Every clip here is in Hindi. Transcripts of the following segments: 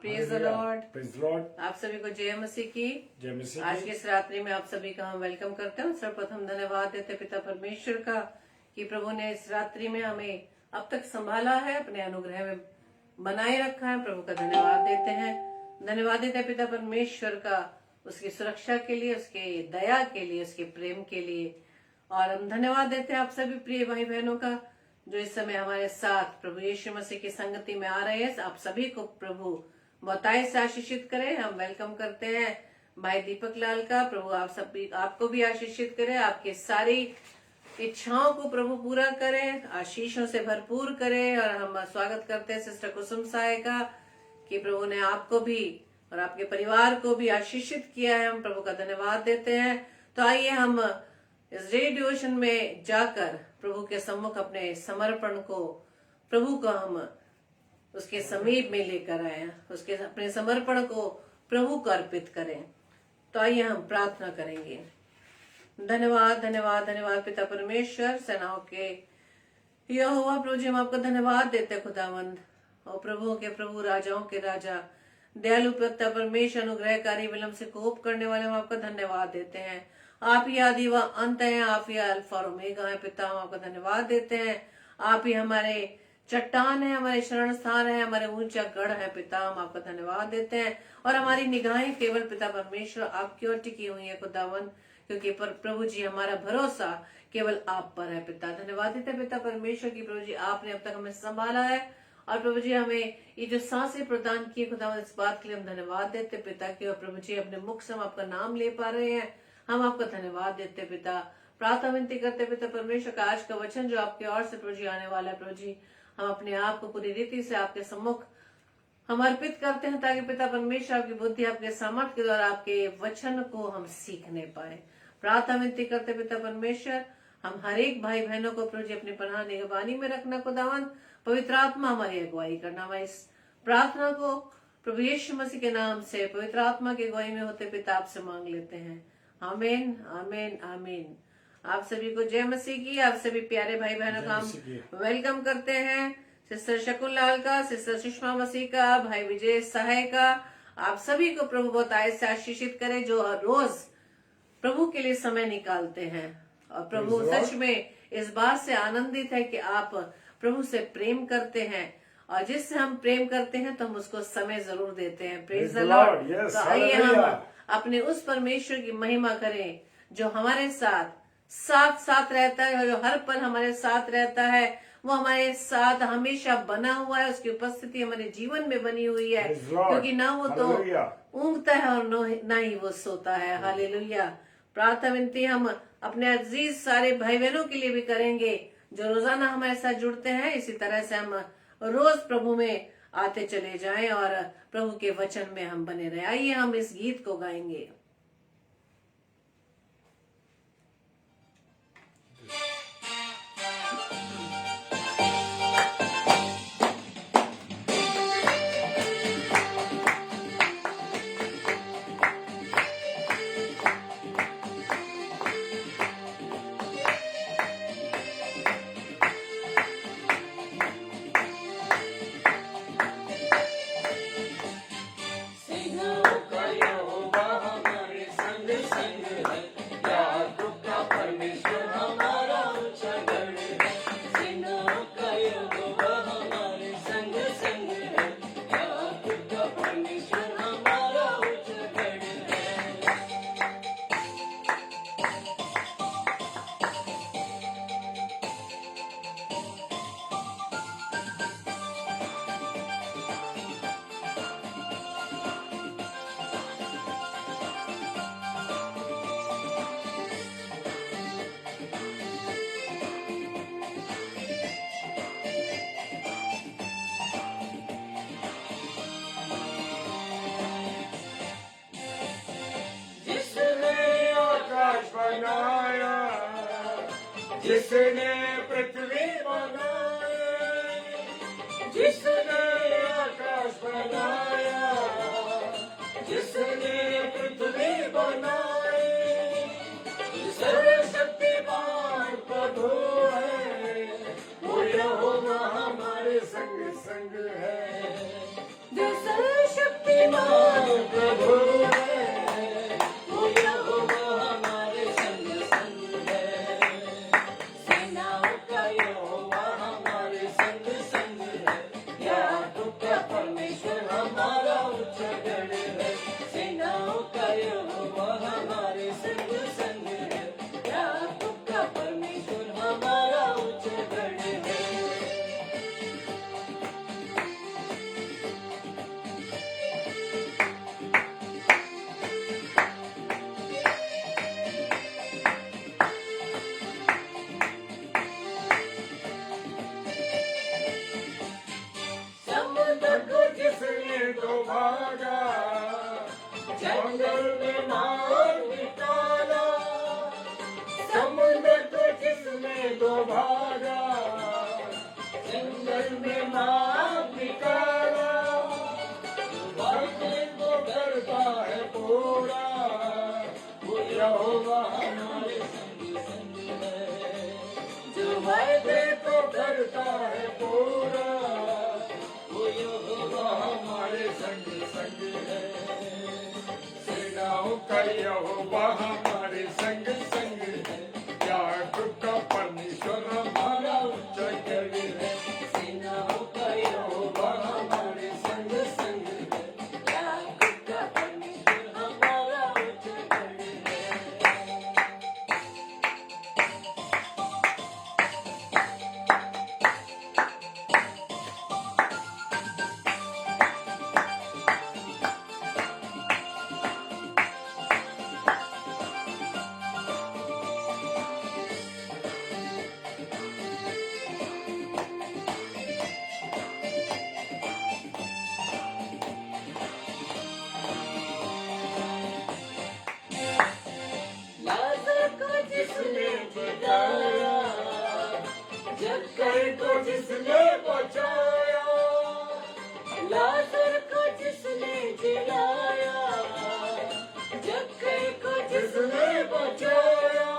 Praise the Lord. Praise Lord. आप सभी को जय मसीह की। जय मसीह आज की। की इस रात्रि में आप सभी का हम वेलकम करते हैं। सर्वप्रथम धन्यवाद देते हैं पिता परमेश्वर का कि प्रभु ने इस रात्रि में हमें अब तक संभाला है, अपने अनुग्रह में बनाए रखा है। प्रभु का धन्यवाद देते हैं। धन्यवाद देते हैं पिता परमेश्वर का, उसकी सुरक्षा के लिए, उसके दया के लिए, उसके प्रेम के लिए। और हम धन्यवाद देते हैं आप सभी प्रिय भाई बहनों का जो इस समय हमारे साथ प्रभु यीशु मसीह की संगति में आ रहे हैं। आप सभी को प्रभु बहुताय से आशीषित करे। हम वेलकम करते हैं भाई दीपक लाल का। प्रभु आप सभी आपको भी आशीषित करे, आपकी सारी इच्छाओं को प्रभु पूरा करे, आशीषों से भरपूर करे। और हम स्वागत करते हैं सिस्टर कुसुम साय का कि प्रभु ने आपको भी और आपके परिवार को भी आशीषित किया है। हम प्रभु का धन्यवाद देते हैं। तो आइए हम इस रेडियोशन में जाकर प्रभु के सम्मुख अपने समर्पण को, प्रभु को हम उसके समीप में लेकर आए, उसके अपने समर्पण को प्रभु को अर्पित करें। तो आइए हम प्रार्थना करेंगे। धन्यवाद धन्यवाद धन्यवाद पिता परमेश्वर, सेनाओं के यहोवा प्रभु जी, हम आपको धन्यवाद देते हैं खुदावंद। और प्रभुओं के प्रभु, राजाओं के राजा, दयालु पिता परमेश्वर, अनुग्रहकारी, विलंब से कोप करने वाले, हम आपका धन्यवाद देते हैं। आप ही आदि व अंत हैं, आप ही अल्फा और ओमेगा है पिता। हम आपका धन्यवाद देते हैं। आप ही हमारे चट्टान है, हमारे शरण स्थान है, हमारे ऊंचा गढ़ है पिता। हम आपका धन्यवाद देते हैं। और हमारी निगाहें केवल पिता परमेश्वर आपकी ओर टिकी हुई है खुदावन, क्योंकि प्रभु जी हमारा भरोसा केवल आप पर है पिता। धन्यवाद देते हैं पिता परमेश्वर की प्रभु जी आपने अब तक हमें संभाला है। और प्रभु जी हमें ये जो सांसें प्रदान की खुदावन, इस बात के लिए हम धन्यवाद देते पिता की। और प्रभु जी अपने मुख से हम आपका नाम ले पा रहे हैं, हम आपका धन्यवाद देते पिता। प्रार्थना विनती करते पिता परमेश्वर का आज का वचन जो आपके ओर से प्रभु जी आने वाला है, प्रभु जी हम अपने आप को पूरी रीति से आपके सम्मुख हम अर्पित करते हैं, ताकि पिता परमेश्वर आपकी बुद्धि, आपके सामर्थ्य के द्वारा आपके वचन को हम सीखने पाए। प्रार्थना विनती करते पिता परमेश्वर, हम हर एक भाई बहनों को प्रभु जी अपनी पनाह निगरानी में रखना खुदावन। पवित्र आत्मा हमारी अगुवाई करना। हमारी इस प्रार्थना को प्रभु यीशु मसीह के नाम से पवित्र आत्मा की अगुवाई में होते पिता आपसे मांग लेते हैं। आमीन आमीन आमीन। आप सभी को जय मसीह की। आप सभी प्यारे भाई बहनों का हम वेलकम करते हैं। सिस्टर शकुन लाल का, सिस्टर सुषमा मसीह का, भाई विजय सहाय का, आप सभी को प्रभु बहुत आय से आशीषित करे जो हर रोज प्रभु के लिए समय निकालते हैं। और प्रभु सच में इस बात से आनंदित है कि आप प्रभु से प्रेम करते हैं, और जिससे हम प्रेम करते हैं तो हम उसको समय जरूर देते हैं। Praise the Lord. तो आइए हम अपने उस परमेश्वर की महिमा करें जो हमारे साथ साथ रहता है, और जो हर पल हमारे साथ रहता है। वो हमारे साथ हमेशा बना हुआ है, उसकी उपस्थिति हमारे जीवन में बनी हुई है, क्योंकि ना वो तो ऊँगता है और ना ही वो सोता है। हालेलुया। प्रार्थना विनती हम अपने अजीज सारे भाई बहनों के लिए भी करेंगे जो रोजाना हमारे साथ जुड़ते हैं। इसी तरह से हम रोज प्रभु में आते चले जाएं और प्रभु के वचन में हम बने रहे। आइए हम इस गीत को गाएंगे। जिसने पृथ्वी बनाई, जिसने आकाश बनाया, जिसने पृथ्वी बनाई, सर्वशक्तिमान प्रभु है, वो यहोवा हमारे संग संग है। जो सर्वशक्ति हमारा उच्चगढ़ है, सेनाओं का यहोवा हमारे संग संग है, याकूब का परमेश्वर हमारा उच्चगढ़ है। समुद्र को जिसने तो भागा, जंगल में मार निकाला। समुद्र को जिसने तो भागा, जंगल में मार निकाला। वादे को करता है पूरा, वो यहोवा हमारे संग संग है। जो वादे को करता है पूरा, वो यहोवा हमारे संग संग है। सेनाओं का यहोवा हमारे संग संग है, याकूब का परमेश्वर हमारा उच्चगढ़ है। सेनाओं का यहोवा हमारे संग संग है, याकूब का परमेश्वर हमारा उच्चगढ़ है। लाजर को जिसने जिलाया, जक्कई को जिसने बचाया। लाजर को जिसने जिलाया, जक्कई को जिसने बचाया।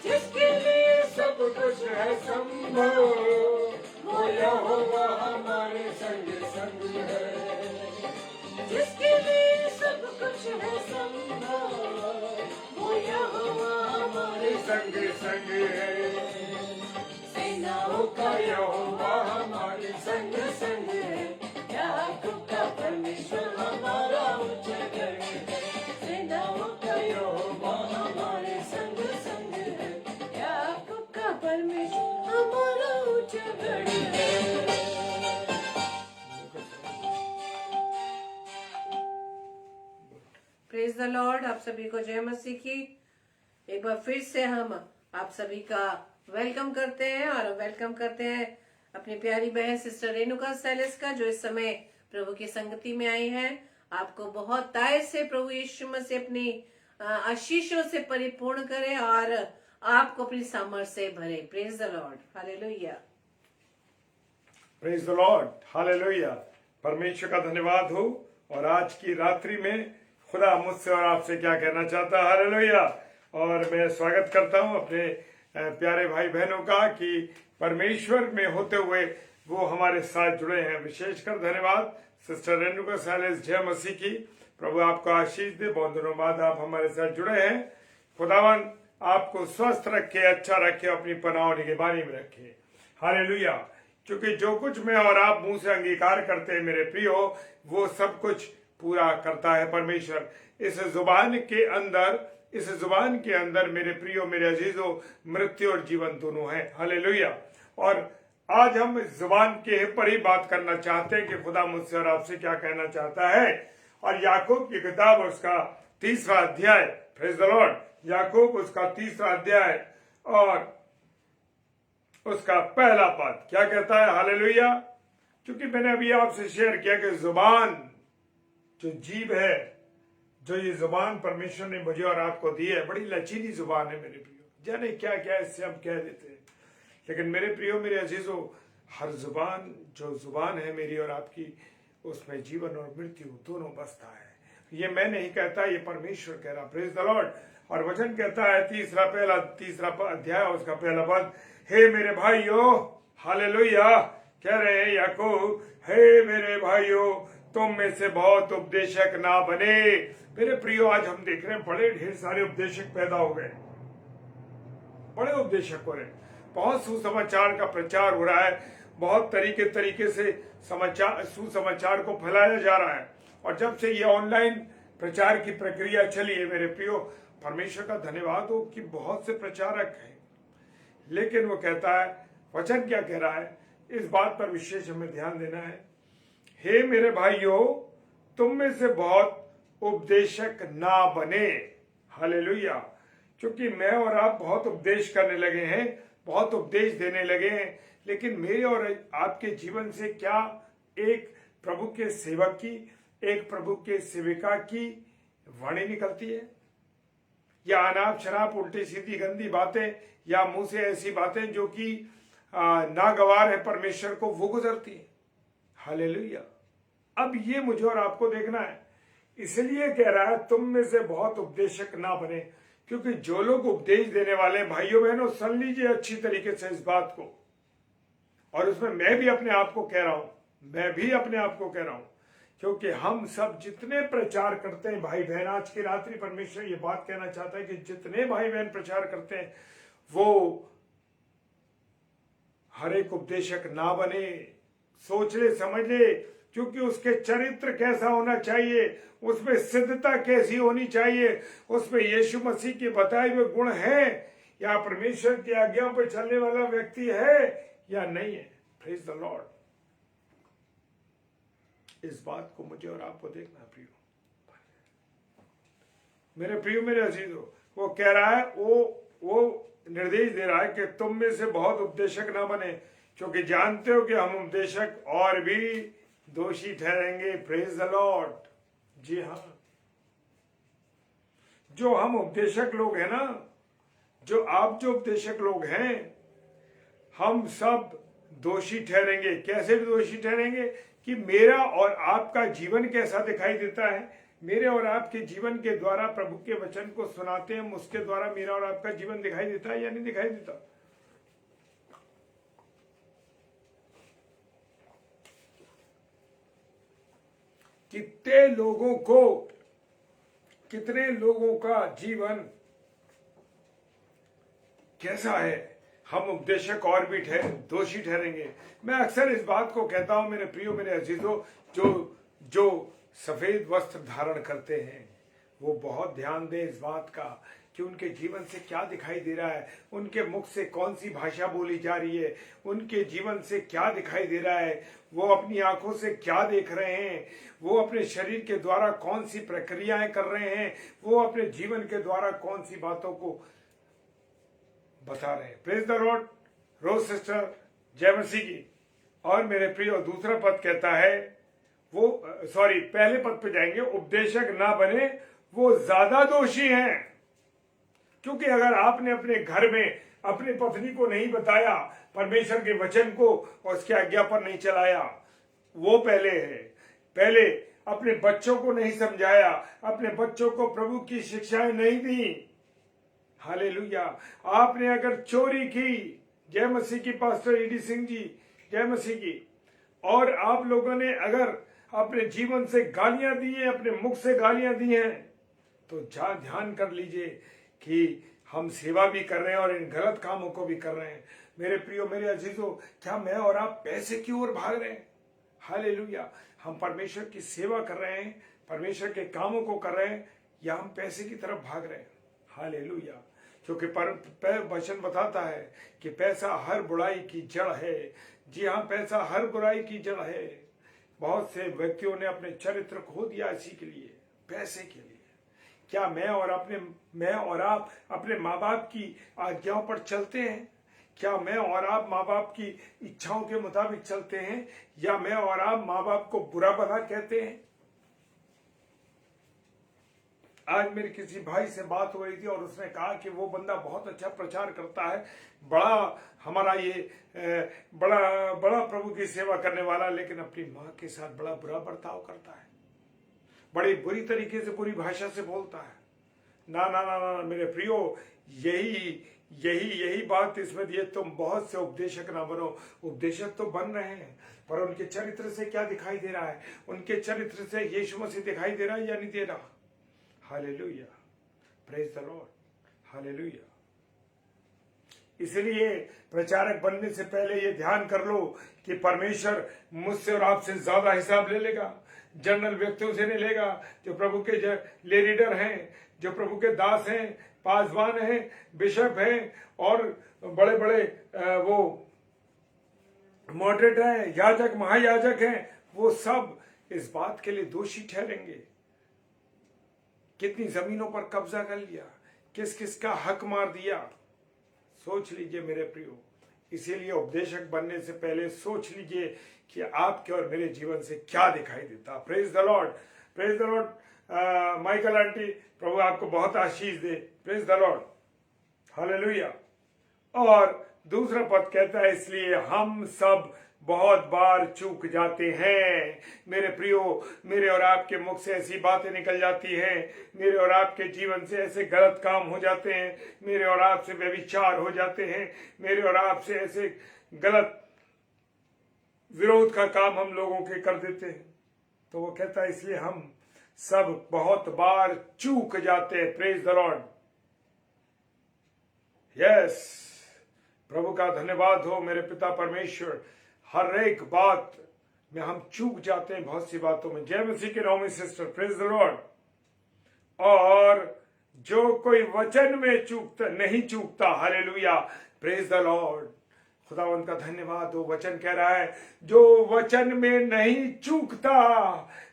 जिसके लिए सब कुछ है संभव, वो यहोवा हमारे संग संग है। जिसके लिए सब कुछ है संभव, वो यहोवा हमारे संग संग है। सेनाओं का यहोवा हमारे संग संग है, याकूब का परमेश्वर हमारा उच्चगढ़ है। सेनाओं का यहोवा हमारे संग संग है, याकूब का परमेश्वर हमारा उच्चगढ़ है। Praise the Lord. आप सभी को जय मसीह की। एक बार फिर से हम आप सभी का वेलकम करते हैं और वेलकम करते हैं अपनी प्यारी बहन सिस्टर रेणुका सैलिस का, जो इस समय प्रभु की संगति में आई हैं। आपको बहुत ताय से प्रभु यीशु मसीह अपनी आशीषों से परिपूर्ण करे और आपको अपनी सामर्थ से भरे। Praise the Lord, hallelujah. Praise the Lord, hallelujah. परमेश्वर का धन्यवाद हो। और आज की रात्रि में खुदा मुझसे और आपसे क्या कहना चाहता है, हालेलुया। और मैं स्वागत करता हूं अपने प्यारे भाई बहनों का कि परमेश्वर में होते हुए वो हमारे साथ जुड़े हैं। विशेषकर धन्यवाद सिस्टर रेणुका सैलिस, जय मसीह की। प्रभु आपको आशीष दे। बहुत दिनों बाद आप हमारे साथ जुड़े हैं। खुदावन आपको स्वस्थ रखे, अच्छा रखे, अपनी पनाह और निगहबानी में रखे, हालेलुया। क्योंकि जो कुछ मैं और आप मुंह से अंगीकार करते हैं मेरे प्रियो, वो सब कुछ पूरा करता है परमेश्वर। इस जुबान के अंदर मेरे प्रियो, मेरे अजीजों, मृत्यु और जीवन दोनों है, हालेलुया। और आज हम इस जुबान के पर ही बात करना चाहते हैं कि खुदा मुझसे और आपसे क्या कहना चाहता है। और याकूब की किताब उसका 3रा अध्याय, प्रेज द लॉर्ड, याकूब उसका 3रा अध्याय और उसका पहला पद क्या कहता है, हालेलुया। क्योंकि मैंने अभी आपसे शेयर किया कि जुबान जो जीभ है, जो ये जुबान परमेश्वर ने मुझे और आपको दी है, बड़ी लचीली जुबान है मेरे प्रियो। जाने क्या क्या इससे हम कह देते हैं, लेकिन मेरे प्रियो, मेरे अजीजों, हर जुबान जो जुबान है मेरी और आपकी, उसमें जीवन और मृत्यु दोनों बसता है। ये मैं नहीं कहता, ये परमेश्वर कह रहा, प्रेज द लॉर्ड। और वचन कहता है 3रा अध्याय उसका पहला पद, हे मेरे भाइयों, हालेलुया, कह रहे हैं याकूब, हे मेरे भाइयों, तुम में से बहुत उपदेशक ना बने। मेरे प्रियो, आज हम देख रहे हैं बड़े ढेर सारे उपदेशक पैदा हो गए, बड़े उपदेशक हो रहे, बहुत सुसमाचार का प्रचार हो रहा है। बहुत तरीके से सुसमाचार को फैलाया जा रहा है। और जब से ये ऑनलाइन प्रचार की प्रक्रिया चली है मेरे प्रियो, परमेश्वर का धन्यवाद हो कि बहुत से प्रचारक हैं, लेकिन वो कहता है, वचन क्या कह रहा है, इस बात पर विशेष हमें ध्यान देना है। हे मेरे भाइयों, तुम में से बहुत उपदेशक ना बने। हालेलुया। क्योंकि मैं और आप बहुत उपदेश करने लगे हैं, बहुत उपदेश देने लगे हैं, लेकिन मेरे और आपके जीवन से क्या एक प्रभु के सेवक की, एक प्रभु के सेविका की वाणी निकलती है? या अनाप शराब, उल्टी सीधी गंदी बातें, या मुंह से ऐसी बातें जो कि नागवार है परमेश्वर को, वो गुजरती है? हालेलुया। अब ये मुझे और आपको देखना है। इसलिए कह रहा है तुम में से बहुत उपदेशक ना बने, क्योंकि जो लोग उपदेश देने वाले भाइयों बहनों, सुन लीजिए अच्छी तरीके से इस बात को। और उसमें मैं भी अपने आप को कह रहा हूं, क्योंकि हम सब जितने प्रचार करते हैं भाई बहन, आज की रात्रि परमेश्वर ये बात कहना चाहता है कि जितने भाई बहन प्रचार करते हैं वो हर एक उपदेशक ना बने। सोच ले, समझ ले, क्योंकि उसके चरित्र कैसा होना चाहिए, उसमें सिद्धता कैसी होनी चाहिए, उसमें यीशु मसीह के बताए हुए गुण हैं, या परमेश्वर की आज्ञा पर चलने वाला व्यक्ति है या नहीं है। Praise the Lord. इस बात को मुझे और आपको देखना प्रियो, मेरे प्रियो, मेरे अजीजों। वो कह रहा है, वो निर्देश दे रहा है कि तुम में से बहुत उपदेशक ना बने, क्योंकि जानते हो कि हम उपदेशक और भी दोषी ठहरेंगे। Praise the Lord. जी हाँ, जो हम उपदेशक लोग हैं ना, जो उपदेशक लोग हैं, हम सब दोषी ठहरेंगे। कैसे दोषी ठहरेंगे? कि मेरा और आपका जीवन कैसा दिखाई देता है। मेरे और आपके जीवन के द्वारा प्रभु के वचन को सुनाते हैं, उसके द्वारा मेरा और आपका जीवन दिखाई देता है या नहीं दिखाई देता? कितने लोगों का जीवन कैसा है? हम उपदेशक और भी दोषी ठहरेंगे। मैं अक्सर इस बात को कहता हूं मेरे प्रियो, मेरे अजीजों, जो सफेद वस्त्र धारण करते हैं वो बहुत ध्यान दें इस बात का कि उनके जीवन से क्या दिखाई दे रहा है, उनके मुख से कौन सी भाषा बोली जा रही है, उनके जीवन से क्या दिखाई दे रहा है, वो अपनी आंखों से क्या देख रहे हैं, वो अपने शरीर के द्वारा कौन सी प्रक्रियाएं कर रहे हैं, वो अपने जीवन के द्वारा कौन सी बातों को बता रहे हैं। Praise the lord. Rose sister जय मसीह की। और मेरे प्रियो, दूसरा पद कहता है, पहले पद पे जाएंगे, उपदेशक ना बने वो ज्यादा दोषी हैं। क्योंकि अगर आपने अपने घर में अपनी पत्नी को नहीं बताया परमेश्वर के वचन को और उसके आज्ञा पर नहीं चलाया, वो पहले है। पहले अपने बच्चों को नहीं समझाया, अपने बच्चों को प्रभु की शिक्षाएं नहीं दी। हालेलुया। आपने अगर चोरी की, जय मसीह की पास्टर ईडी सिंह जी, जय मसीह की, और आप लोगों ने अगर अपने जीवन से गालियां दी हैं, अपने मुख से गालियां दी हैं, तो ध्यान कर लीजिए कि हम सेवा भी कर रहे हैं और इन गलत कामों को भी कर रहे हैं। मेरे प्रियो, मेरे अजीजों, क्या मैं और आप पैसे की ओर भाग रहे हैं? हालेलुया। हम परमेश्वर की सेवा कर रहे हैं, परमेश्वर के कामों को कर रहे हैं, या हम पैसे की तरफ भाग रहे हैं? हालेलुया। क्योंकि वचन बताता है कि पैसा हर बुराई की जड़ है। जी हाँ, पैसा हर बुराई की जड़ है। बहुत से व्यक्तियों ने अपने चरित्र खो दिया इसी के लिए, पैसे के लिए। क्या मैं और आप अपने माँ बाप की आज्ञाओं पर चलते हैं? क्या मैं और आप माँ बाप की इच्छाओं के मुताबिक चलते हैं, या मैं और आप माँ बाप को बुरा भला कहते हैं? आज मेरी किसी भाई से बात हो रही थी और उसने कहा कि वो बंदा बहुत अच्छा प्रचार करता है, बड़ा हमारा बड़ा प्रभु की सेवा करने वाला, लेकिन अपनी माँ के साथ बड़ा बुरा बर्ताव करता है, बड़ी बुरी तरीके से, बुरी भाषा से बोलता है। ना ना ना ना मेरे प्रियो, यही बात इसमें दिए, तुम बहुत से उपदेशक ना बनो। उपदेशक तो बन रहे हैं, पर उनके चरित्र से क्या दिखाई दे रहा है? उनके चरित्र से यीशु मसीह दिखाई दे रहा है या नहीं दे रहा? Hallelujah. Praise the Lord. Hallelujah. इसलिए प्रचारक बनने से पहले ये ध्यान कर लो कि परमेश्वर मुझसे और आपसे ज्यादा हिसाब ले लेगा। जनरल व्यक्तियों से नहीं लेगा, जो प्रभु के लीडर हैं, जो प्रभु के दास हैं, पासवान हैं, बिशप हैं और बड़े बड़े वो मॉडरेटर हैं, याजक महायाजक हैं, वो सब इस बात के लिए दोषी ठहरेंगे। कितनी जमीनों पर कब्जा कर लिया, किस किस का हक मार दिया, सोच लीजिए मेरे प्रियो। इसीलिए उपदेशक बनने से पहले सोच लीजिए कि आपके और मेरे जीवन से क्या दिखाई देता। Praise the Lord, praise the Lord. Michael aunty, प्रभु आपको बहुत आशीष दे। Praise the Lord, hallelujah. और दूसरा पद कहता है, इसलिए हम सब बहुत बार चूक जाते हैं। मेरे प्रियो, मेरे और आपके मुख से ऐसी बातें निकल जाती हैं, मेरे और आपके जीवन से ऐसे गलत काम हो जाते हैं, मेरे और आपसे व्यभिचार हो जाते हैं, मेरे और आपसे ऐसे गलत विरोध का काम हम लोगों के कर देते हैं। तो वो कहता है इसलिए हम सब बहुत बार चूक जाते हैं। Praise the Lord, yes. प्रभु का धन्यवाद हो मेरे पिता परमेश्वर। हर एक बात में हम चूक जाते हैं, बहुत सी बातों में। जय मसीह के नाम में सिस्टर, प्रेज द लॉर्ड। और जो कोई वचन में चूकता नहीं चूकता, हालेलुया, प्रेज द लॉर्ड। खुदावंत का धन्यवाद हो। वचन कह रहा है जो वचन में नहीं चूकता।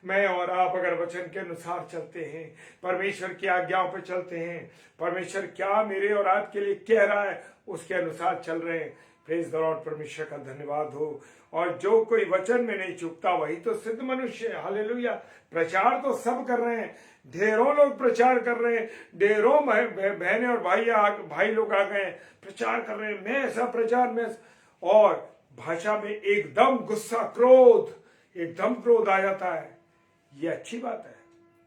मैं और आप अगर वचन के अनुसार चलते हैं, परमेश्वर की आज्ञाओं पर चलते हैं, परमेश्वर क्या मेरे और आपके लिए कह रहा है उसके अनुसार चल रहे हैं, प्रेज द लॉर्ड, परमेश्वर का धन्यवाद हो। और जो कोई वचन में नहीं चूकता वही तो सिद्ध मनुष्य है। हालेलुया। प्रचार तो सब कर रहे हैं, ढेरों लोग प्रचार कर रहे हैं, ढेरों बहनें और भाई लोग आ गए प्रचार कर रहे हैं, मैं ऐसा प्रचार में, और भाषा में एकदम गुस्सा, एकदम क्रोध आ जाता है। ये अच्छी बात है।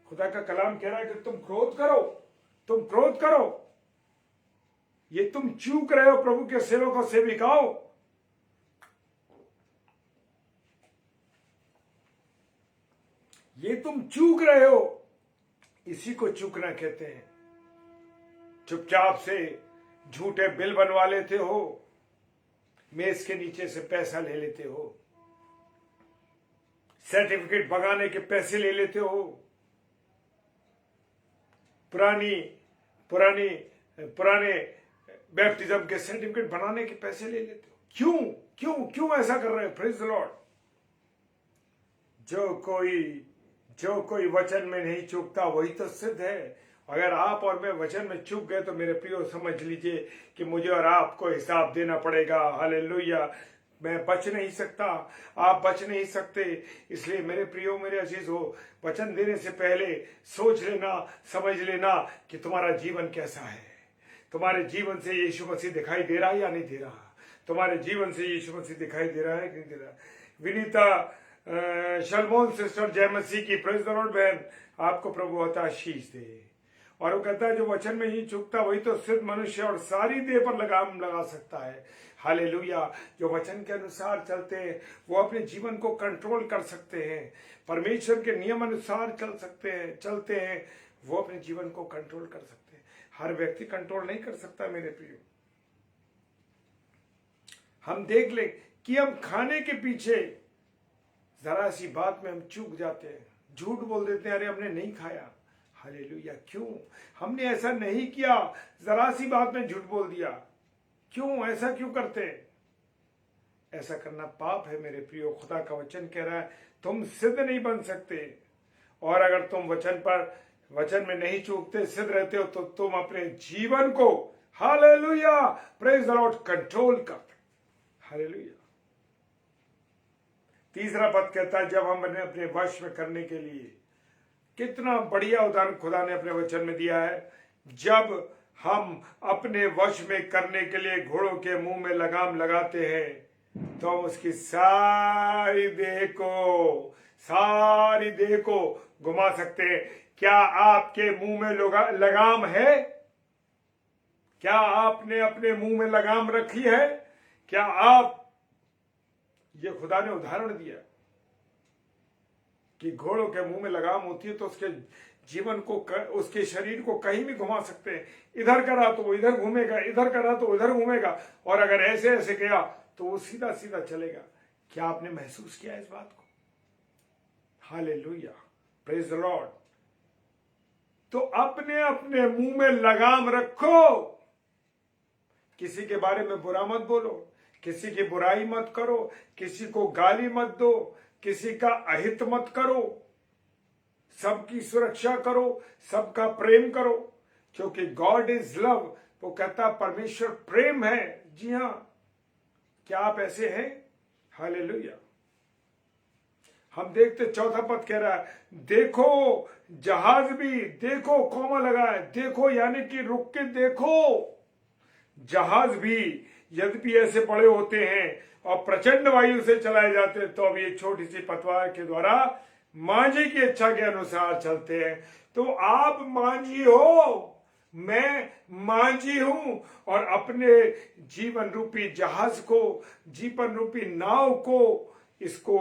खुदा का कलाम कह रहा है कि तुम क्रोध करो, तुम क्रोध करो। ये तुम चूक रहे हो प्रभु के सेवकों सेविकाओं। ये तुम चूक रहे हो, इसी को चूकना कहते हैं। चुपचाप से झूठे बिल बनवा लेते हो, मेज के नीचे से पैसा ले लेते हो, सर्टिफिकेट भगाने के पैसे ले लेते हो, पुराने बैप्टिज्म के सर्टिफिकेट बनाने के पैसे ले लेते हो। क्यों क्यों क्यों ऐसा कर रहे हो? Praise the Lord. जो कोई वचन में नहीं चूकता वही तो सिद्ध है। अगर आप और मैं वचन में चूक गए तो मेरे प्रियो समझ लीजिए कि मुझे और आपको हिसाब देना पड़ेगा। हालेलुया। मैं बच नहीं सकता, आप बच नहीं सकते। इसलिए मेरे प्रियो, मेरे अजीज हो, वचन देने से पहले सोच लेना, समझ लेना कि तुम्हारा जीवन कैसा है। तुम्हारे जीवन से यीशु मसीह दिखाई दे रहा है या नहीं दे रहा? तुम्हारे जीवन से यीशु मसीह दिखाई दे रहा है कि नहीं दे रहा? विनीता शलमोन सिस्टर, जय मसीह की। प्रेज द लॉर्ड बहन, आपको प्रभु बहुत आशीष दे। और वो कहता है जो वचन में ही चूकता वही तो सिद्ध मनुष्य और सारी देह पर लगाम लगा सकता है। हालेलुया। जो वचन के अनुसार चलते हैं वो अपने जीवन को कंट्रोल कर सकते हैं, परमेश्वर के नियम अनुसार चलते हैं, वो अपने जीवन को कंट्रोल कर सकते हैं। हर व्यक्ति कंट्रोल नहीं कर सकता मेरे प्रियो। हम देख ले कि हम खाने के पीछे जरा सी बात में हम चूक जाते हैं, झूठ बोल देते हैं, अरे हमने नहीं खाया। हालेलुया। क्यों? हमने ऐसा नहीं किया, जरा सी बात में झूठ बोल दिया। क्यों ऐसा क्यों करते? ऐसा करना पाप है मेरे प्रियो। खुदा का वचन कह रहा है तुम सिद्ध नहीं बन सकते। और अगर तुम वचन में नहीं चूकते, सिद्ध रहते हो, तो तुम अपने जीवन को, hallelujah, praise the Lord, control कर। हालेलुया। तीसरा पद कहता है जब हम अपने वश में करने के लिए, कितना बढ़िया उदाहरण खुदा ने अपने वचन में दिया है। जब हम अपने वश में करने के लिए घोड़ों के मुंह में लगाम लगाते हैं तो हम उसकी सारी देह को घुमा सकते हैं। क्या आपके मुंह में लगाम है? क्या आपने अपने मुंह में लगाम रखी है? क्या आप, ये खुदा ने उदाहरण दिया, कि घोड़ों के मुंह में लगाम होती है तो उसके जीवन को उसके शरीर को कहीं भी घुमा सकते हैं। इधर करा तो वो इधर घूमेगा, इधर करा तो इधर घूमेगा, और अगर ऐसे ऐसे किया तो वो सीधा सीधा चलेगा। क्या आपने महसूस किया इस बात को? Hallelujah, praise the Lord. तो अपने अपने मुंह में लगाम रखो, किसी के बारे में बुरा मत बोलो, किसी की बुराई मत करो, किसी को गाली मत दो, किसी का अहित मत करो, सबकी सुरक्षा करो, सबका प्रेम करो, क्योंकि गॉड इज लव। वो कहता परमेश्वर प्रेम है। जी हां, क्या आप ऐसे हैं? हालेलुया। हम देखते 4था पद कह रहा है, देखो जहाज भी, देखो कौमा लगा है, देखो यानी कि रुक के देखो। जहाज भी यद्यपि ऐसे बड़े होते हैं और प्रचंड वायु से चलाए जाते हैं, तो अभी एक छोटी सी पतवार के द्वारा मांझी की इच्छा के अनुसार चलते हैं। तो आप मांझी हो, मैं मांझी हूं, और अपने जीवन रूपी जहाज को, जीवन रूपी नाव को, इसको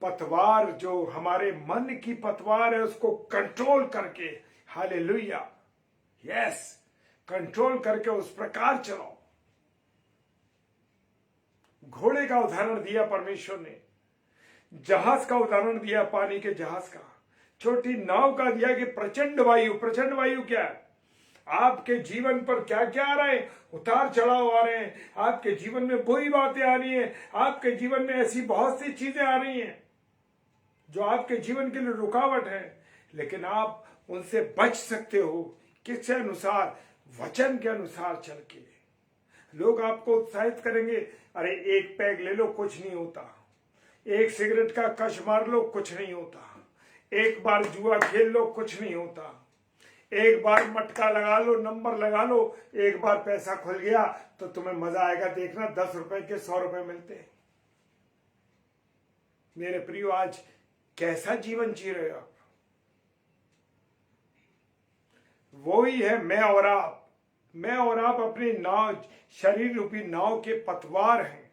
पतवार जो हमारे मन की पतवार है उसको कंट्रोल करके, हालेलुया, यस, कंट्रोल करके उस प्रकार चलाओ। घोड़े का उदाहरण दिया परमेश्वर ने, जहाज का उदाहरण दिया, पानी के जहाज का, छोटी नाव का दिया कि प्रचंड वायु। प्रचंड वायु क्या है? आपके जीवन पर क्या क्या आ रहे हैं? उतार चढ़ाव आ रहे हैं, आपके जीवन में बुरी बातें आ रही हैं, आपके जीवन में ऐसी बहुत सी चीजें आ रही हैं जो आपके जीवन के लिए रुकावट है, लेकिन आप उनसे बच सकते हो। किसके अनुसार? वचन के अनुसार चल के। लोग आपको उत्साहित करेंगे, अरे एक पैग ले लो, कुछ नहीं होता, एक सिगरेट का कश मार लो, कुछ नहीं होता, एक बार जुआ खेल लो, कुछ नहीं होता, एक बार मटका लगा लो, नंबर लगा लो, एक बार पैसा खुल गया तो तुम्हें मजा आएगा, देखना 10 रुपए के 100 रुपए मिलते हैं। मेरे प्रियो, आज कैसा जीवन जी रहे हो आप? वो ही है मैं और आप। मैं और आप अपनी नाव, शरीर रूपी नाव के पतवार हैं,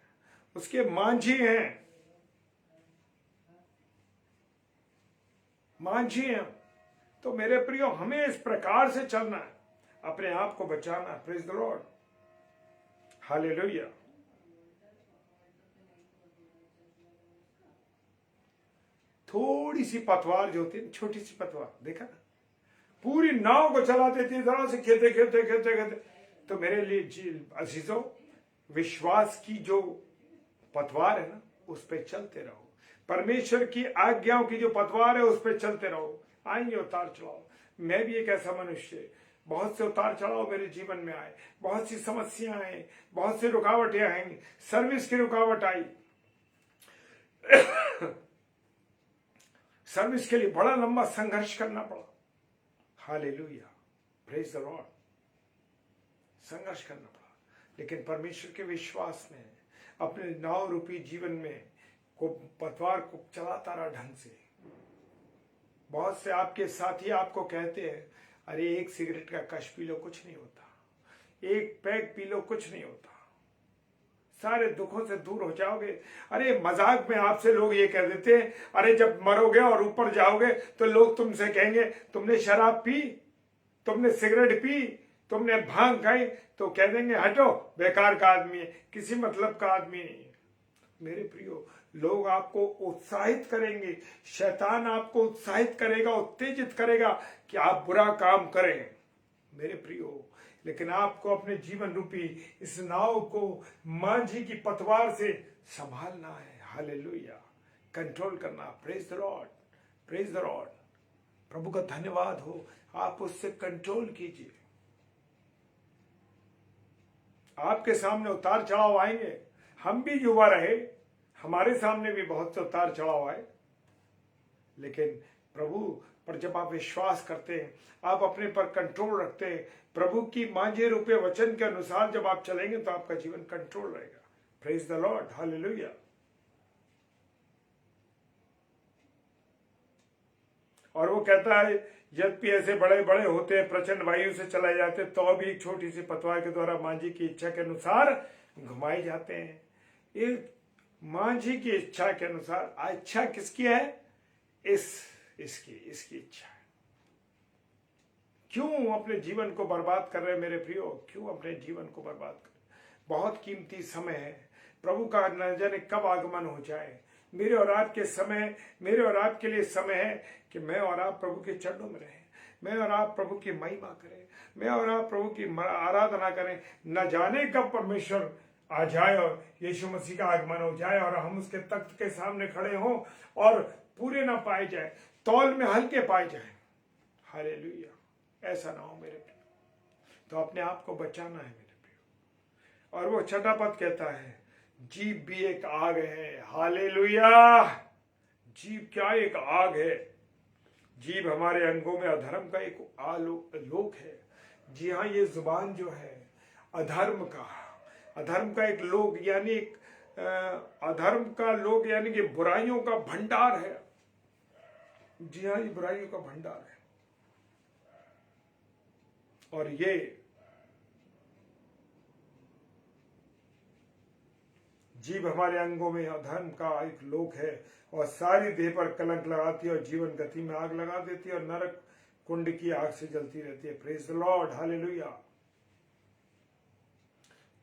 उसके मांझी हैं, मांझी हैं। तो मेरे प्रियो, हमें इस प्रकार से चलना है, अपने आप को बचाना। Praise the Lord, hallelujah. थोड़ी सी पतवार जो होती है, छोटी सी पतवार, देखा ना, पूरी नाव को चला देती है, जरा से खेलते खेलते खेलते खेलते। तो मेरे लिए अजीजों, विश्वास की जो पतवार है ना, उस पर चलते रहो। परमेश्वर की आज्ञाओं की जो पतवार है, उस पर चलते रहो। आएंगे उतार चढ़ाव। मैं भी एक ऐसा मनुष्य, बहुत से उतार चढ़ाव मेरे जीवन में आए, बहुत सी समस्याएं आई, बहुत सी रुकावटें आएंगी। सर्विस की रुकावट आई, सर्विस के लिए बड़ा लंबा संघर्ष करना पड़ा। हालेलुया, प्रेज द लॉर्ड, संघर्ष करना पड़ा, लेकिन परमेश्वर के विश्वास में अपने नाव रूपी जीवन में को पतवार को चलाता रहा ढंग से। बहुत से आपके साथी आपको कहते हैं, अरे एक सिगरेट का कश पी लो, कुछ नहीं होता, एक पैग पी लो, कुछ नहीं होता, सारे दुखों से दूर हो जाओगे। अरे मजाक में आपसे लोग ये कह देते हैं, अरे जब मरोगे और ऊपर जाओगे तो लोग तुमसे कहेंगे, तुमने शराब पी, तुमने सिगरेट पी, तुमने भांग खाई, तो कह देंगे हटो, बेकार का आदमी है, किसी मतलब का आदमी नहीं है। मेरे प्रियो, लोग आपको उत्साहित करेंगे, शैतान आपको उत्साहित करेगा, उत्तेजित करेगा कि आप बुरा काम करें, मेरे प्रियो। लेकिन आपको अपने जीवन रूपी इस नाव को मांझी की पतवार से संभालना है। हालेलुया, कंट्रोल करना। Praise the Lord, praise the Lord. प्रभु का धन्यवाद हो, आप उससे कंट्रोल कीजिए। आपके सामने उतार चढ़ाव आएंगे, हम भी युवा रहे, हमारे सामने भी बहुत से उतार चढ़ाव आए, लेकिन प्रभु पर जब आप विश्वास करते हैं, आप अपने पर कंट्रोल रखते हैं, प्रभु की मांझे रूपे वचन के अनुसार जब आप चलेंगे तो आपका जीवन कंट्रोल रहेगा। Praise the Lord, hallelujah. और वो कहता है, यद्यपि ऐसे बड़े बड़े होते हैं, प्रचंड वायु से चलाए जाते, तो भी एक छोटी सी पतवार के द्वारा मांझी की इच्छा के अनुसार घुमाए जाते हैं। एक मांझी की इच्छा के अनुसार। इच्छा किसकी है? इसकी इच्छा है। क्यों अपने जीवन को बर्बाद कर रहे हैं मेरे प्रियो? क्यों अपने जीवन को बर्बाद कर? बहुत कीमती समय है। प्रभु का न जाने कब आगमन हो जाए। मेरे और आपके लिए समय है कि मैं और आप प्रभु के चरणों में रहें, मैं और आप प्रभु की महिमा करें, मैं और आप प्रभु की आराधना करें। न जाने कब परमेश्वर आ जाए और यीशु मसीह का आगमन हो जाए और हम उसके तख्त के सामने खड़े हों और पूरे ना पाए जाए, तौल में हल्के पाए जाए। हालेलुया, ऐसा ना हो मेरे प्रियो। तो अपने आप को बचाना है मेरे प्रियो। और वो छठा पद कहता है, जीभ भी एक आग है। हालेलुया, जीभ क्या एक आग है। जीभ हमारे अंगों में अधर्म का एक लोक है। जी हाँ, ये जुबान जो है अधर्म का एक लोक, यानी अधर्म का लोक, यानी कि बुराइयों का भंडार है। जी हाँ, ये बुराइयों का भंडार है। और ये जीभ हमारे अंगों में अधर्म का एक लोक है और सारी देह पर कलंक लगाती है और जीवन गति में आग लगा देती है और नरक कुंड की आग से जलती रहती है। Praise the Lord, hallelujah.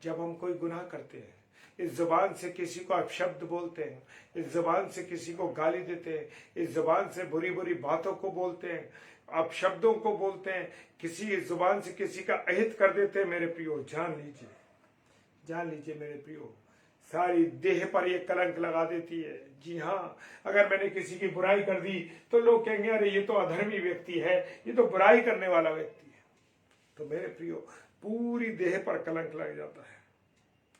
जब हम कोई गुनाह करते हैं, इस जुबान से किसी को अपशब्द बोलते हैं, इस जुबान से किसी को गाली देते हैं, इस जुबान से बुरी बुरी बातों को बोलते हैं, अपशब्दों को बोलते हैं, किसी जुबान से किसी का अहित कर देते हैं, मेरे प्रियो जान लीजिए मेरे प्रियो, सारी देह पर ये कलंक लगा देती है। जी हाँ, अगर मैंने किसी की बुराई कर दी तो लोग कहेंगे अरे ये तो अधर्मी व्यक्ति है, ये तो बुराई करने वाला व्यक्ति है। तो मेरे प्रियो, पूरी देह पर कलंक लग जाता है।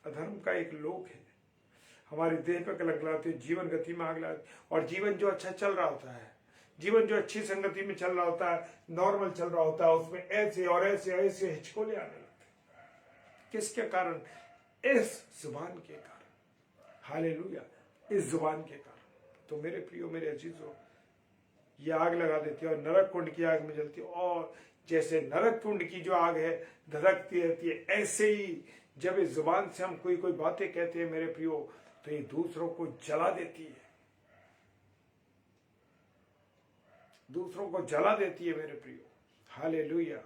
अधर्म का एक लोक है, हमारी देह पर कलंक लगाती है, जीवन गति में आग लगाती है। और जीवन जो अच्छा चल रहा होता है, जीवन जो अच्छी संगति में चल रहा होता है, नॉर्मल चल रहा होता है, उसमें ऐसे और ऐसे हिचकोले आने लगते हैं। किसके कारण? इस जुबान के कारण। हालेलुया, इस जुबान के कारण। तो मेरे प्रियो, मेरे अजीजों, ये आग लगा देती है और नरक कुंड की आग में जलती है। और जैसे नरक कुंड की जो आग है धधकती रहती है, ऐसे ही जब इस जुबान से हम कोई बातें कहते हैं मेरे प्रियो, तो ये दूसरों को जला देती है, मेरे प्रियो। हालेलुया।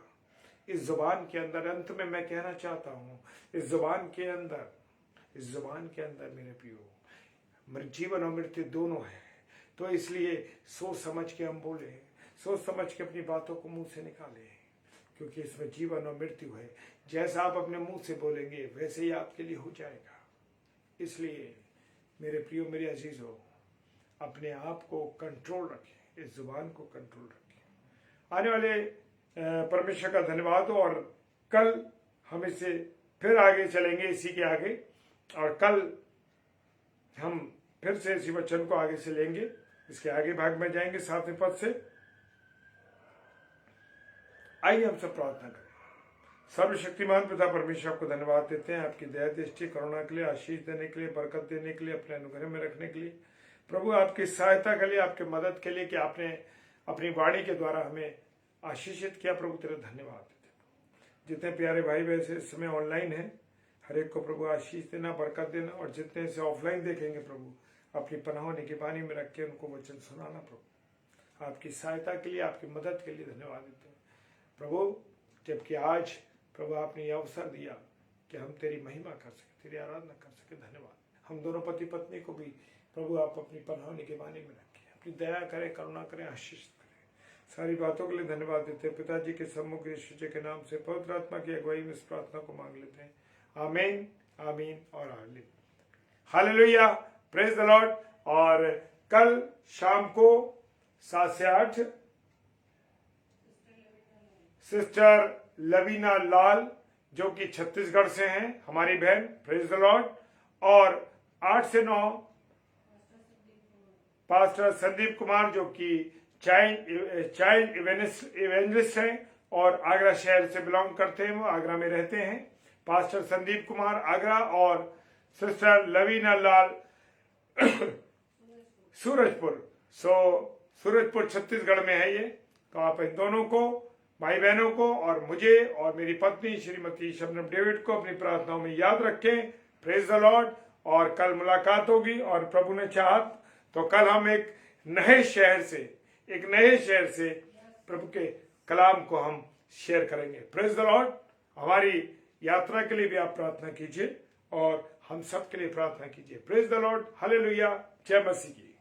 इस जुबान के अंदर, अंत में मैं कहना चाहता हूं, इस जुबान के अंदर मेरे प्रियो, जीवन और मृत्यु दोनों है। तो इसलिए सोच समझ के हम बोले, सोच समझ के अपनी बातों को मुंह से निकाले, क्योंकि इसमें जीवन और मृत्यु है। जैसा आप अपने मुंह से बोलेंगे वैसे ही आपके लिए हो जाएगा। इसलिए मेरे प्रियो, मेरे अजीजों, अपने आप को कंट्रोल रखें, इस जुबान को कंट्रोल रखें। आने वाले परमेश्वर का धन्यवाद हो। और कल हम इससे फिर आगे चलेंगे, इसी के आगे, और कल हम फिर से इसी वचन को आगे से लेंगे, इसके आगे भाग में जाएंगे 7वें पद से। आइए हम सब प्रार्थना करें। सर्वशक्तिमान पिता परमेश्वर, आपको धन्यवाद देते हैं आपकी दया दृष्टि करुणा के लिए, आशीष देने के लिए, बरकत देने के लिए, अपने अनुग्रह में रखने के लिए। प्रभु, आपकी सहायता के लिए, आपके मदद के लिए कि आपने अपनी वाणी के द्वारा हमें आशीषित किया। प्रभु तेरा धन्यवाद देते हैं। जितने प्यारे भाई बहन इस समय ऑनलाइन है, हर एक को प्रभु आशीष देना, बरकत देना, और जितने से ऑफलाइन देखेंगे प्रभु, अपनी पनाह निगरानी में रख के उनको वचन सुनाना। प्रभु, आपकी सहायता के लिए, आपकी मदद के लिए धन्यवाद देते हैं प्रभु। जबकि आज प्रभु आपने यह अवसर दिया कि हम तेरी महिमा कर सके, तेरी आराधना कर सके, धन्यवाद। हम दोनों पति पत्नी को भी प्रभु आप अपनी पनाह निगरानी में रखें, अपनी दया करें, करुणा करें, आशीष करें। सारी बातों के लिए धन्यवाद देते हैं। पिताजी के सम्मुख यीशु जी के नाम से पवित्र आत्मा की अगुवाई में इस प्रार्थना को मांग लेते हैं। आमीन, आमीन और आमीन। Hallelujah, praise the Lord. और कल शाम को 7 से 8 सिस्टर लवीना लाल, जो कि छत्तीसगढ़ से हैं, हमारी बहन, प्रेज द लॉर्ड। और 8 से 9 पास्टर संदीप कुमार, जो कि चाइल्ड इवेंजलिस्ट हैं और आगरा शहर से बिलोंग करते हैं, वो आगरा में रहते हैं। पास्टर संदीप कुमार आगरा और सिस्टर लवीना लाल सूरजपुर छत्तीसगढ़ में है ये। तो आप इन दोनों को, भाई बहनों को, और मुझे और मेरी पत्नी श्रीमती शबनम डेविड को अपनी प्रार्थनाओं में याद रखें। Praise the Lord. और कल मुलाकात होगी, और प्रभु ने चाहा तो कल हम एक नए शहर से, एक नए शहर से प्रभु के कलाम को हम शेयर करेंगे। Praise the Lord. हमारी यात्रा के लिए भी आप प्रार्थना कीजिए और हम सब के लिए प्रार्थना कीजिए। Praise the Lord. हालेलुया। जय मसीह की।